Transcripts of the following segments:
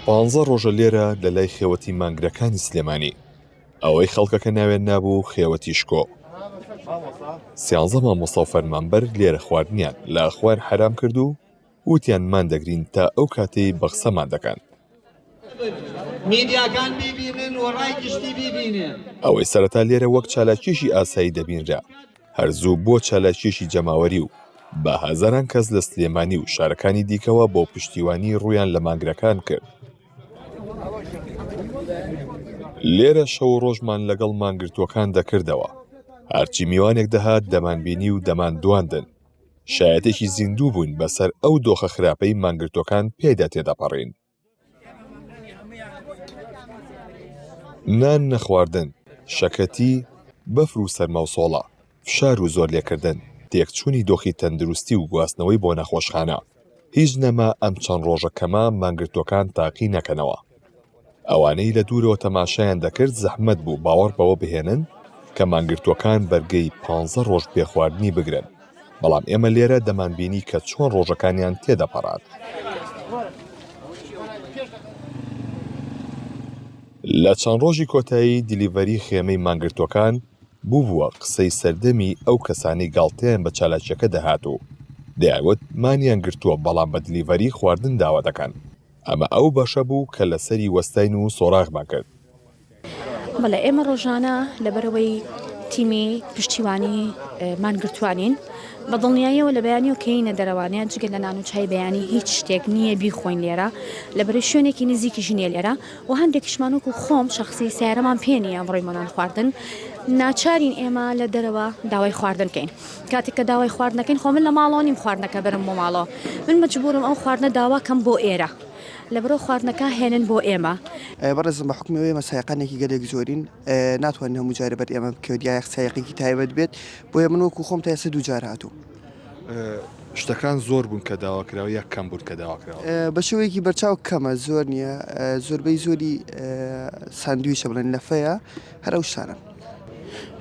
15 ڕۆژە لێرە لە لای خێوەتی مانگرەکانی سلێمانی ئەوەی خەڵکەکە ناوێن نابوو خێوەتی شکۆ. 13 مامۆستا و فەرمانبەر لێرە خواردنیان لە خوار حرام کرد و وتیان مان دەگرین تا ئەو کاتەی بە قسەمان دەکەن. میدیاکان بیبینن و ڕای گشتی بیبینن. ئەوەی سەرەتا لێرە وەک چالاکیشی ئاسایی دەبینرا هەرزوو بۆ چالاکیشی جەماوەری و بە هەزاران کەس لە سلێمانی و شارەکانی دیکەوە بۆ پشتیوانی ڕوویان لە مانگرەکان کرد. لێرە شەو ڕۆژمان لەگەڵ مانگرتووەکان دەکردەوە. هەرچی میوانێک دەهات دەمانبینی و دەمان دواندن. شایەتێکی زیندوو بوون بەسەر ئەو دۆخە خراپەی مانگرتووەکان پێدا تێدەپەڕین. نان نەخواردن، شەکەتی، بەفر و سەرما و سۆڵە، فشار و زۆر لێکردن، تێکچوونی دۆخی تەندروستی و گواستنەوەی بۆ نەخۆشخانە، هیچ نەما ئەم چەند ڕۆژە کەمە مانگرتووەکان تاقی نەکەنەوە. ئەوانەی لە دوورەوە تەماشایان دەکرد زەحمەت بوو باوەڕ بەوە بهێنن کە مانگرتووەکان بەرگەی 15 ڕۆژ پێخواردنی بگرن، بەڵام ئێمە لێرە دەمانبینی کە چۆن ڕۆژەکانیان تێدەپەڕات. لە چەند ڕۆژی کۆتایی دیلیڤەری خێمەی مانگرتووەکان بووە قسەی سەردەمی ئەو کەسانی گاڵتەیان بە چالاکیەکە دەهات و دەیانوت مانیان گرتووە بەڵام بە دیلیڤەری خواردن داوا دەکەن. ئەمە ئەو بەشە بوو کە لەسەری وەستاین و سۆراغمان کرد. بەڵێ ئێمە ڕۆژانە لەبەرەوەی تیمی پشتیوانی مانگرتوانین بە دڵنیاییەوە لە بەیانی و کەینە دەرەوانەیە جگە لە نان و چای بەیانی هیچ شتێک نییە بیخۆین لێرە لەبەرەوەی شوێنێکی نزیکی ژنیە لێرە و هەندێکیشمانوەکو خۆم شخصی سیارەمان پێنیە بڕۆی مەنان خواردن ناچارین ئێمە لە دەرەوە داوای خواردن بکەین. کاتێک کە داوای خواردنەکەین خۆ من لە ماڵەوە نیم خواردنەکە برم بۆ ماڵەوە من مەجبورم ئەو خواردنە داواکەم بۆ ئێرە لەبەرەوە خواردنەکە هێنن بۆ ئێمە. بەڕێزم بە حکومەوەی مەسایقانێکی گەلێک زۆرین ناتوانین هەموو جارە بەر ئێمە بکەوت سایقێکی تایبەت بێت بۆیە من وەکو خۆم تا ئێستا دوو جار هاتوو. شتەکان زۆر بوون کە داواکراوە یەک کەم بوون کە داواکراوە بە شێوەیەکی بەرچاو کەمە زۆر نییە زۆربەی زۆری ساندویچە بڵێن لەفەیە هەرە و شانە.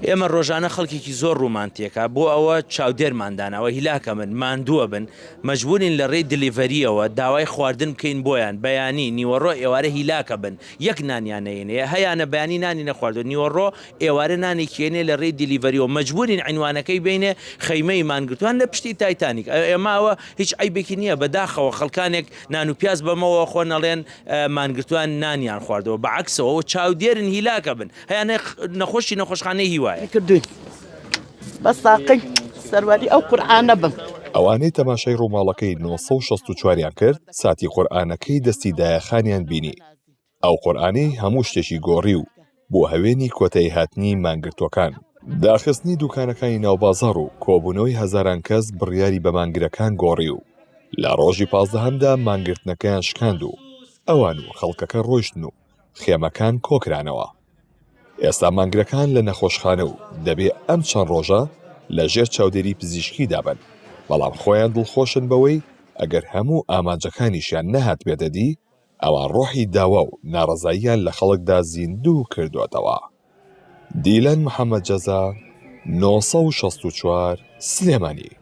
ئێمە ڕۆژانە خەڵکێکی زۆر ڕوومانتیەکە بۆ ئەوە چاودێرماندانەوە هیلاکە من ماندووە بن مەجبورین لە ڕێی دلیڤەریەوە داوای خواردن بکەین بۆیان بەیانی نیوەڕۆ ئێوارە هیلاکە بن یەک نانیانەیەنەیە هەیەە بەیانی نانی نەخواردن نیوەڕۆ ئێوارە نانێکێنێ لە ڕێی دلیڤەریەوە مەجبورین عینوانەکەی بینێ خەیمەی مانگرتوان لە پشتی تایتانیک ئێماوە هیچ عیبێکی نییە بەداخەوە خەڵکانێک نان و پیاز بەمەوە خۆ نەڵێن مانگرتوان نانیان خواردەوە بەعکسەوە چاودێرن هیلاکە بن هەیە نەخۆشی نەخۆشخانەی هیوا کردوین بە ساقی سەرواری ئەو قورئانە بم. ئەوانەی تەماشای ڕووماڵەکەی 964یان کرد ساتی قورئانەکەی دەستی دایەخانیان بینی. ئەو قورئانەی هەموو شتێکی گۆڕی و بۆ هەوێنی کۆتایی هاتنی مانگرتووەکان داخستنی دوکانەکانی ناوبازاڕ و کۆبوونەوەی هەزاران کەس بڕیاری بە مانگرەکان گۆڕی و لە ڕۆژی 15هەمدا مانگرتنەکەیان شکاند و ئەوان و خەڵکەکە ڕۆیشتن و خێمەکان کۆکرانەوە. ئێستا مانگرەکان لە نەخۆشخانە و دەبێ ئەم چەند ڕۆژە لە ژێر چاودێری پزیشکی دابن بەڵام خۆیان دڵخۆشن بەوەی ئەگەر هەموو ئامانجەکانیشیان نەهات بێدەدی ئەوان ڕۆحی داوا و ناڕەزاییان لە خەڵکدا زیندوو کردوێتەوە. دیلان محەممەد جەزا 964 سلێمانی.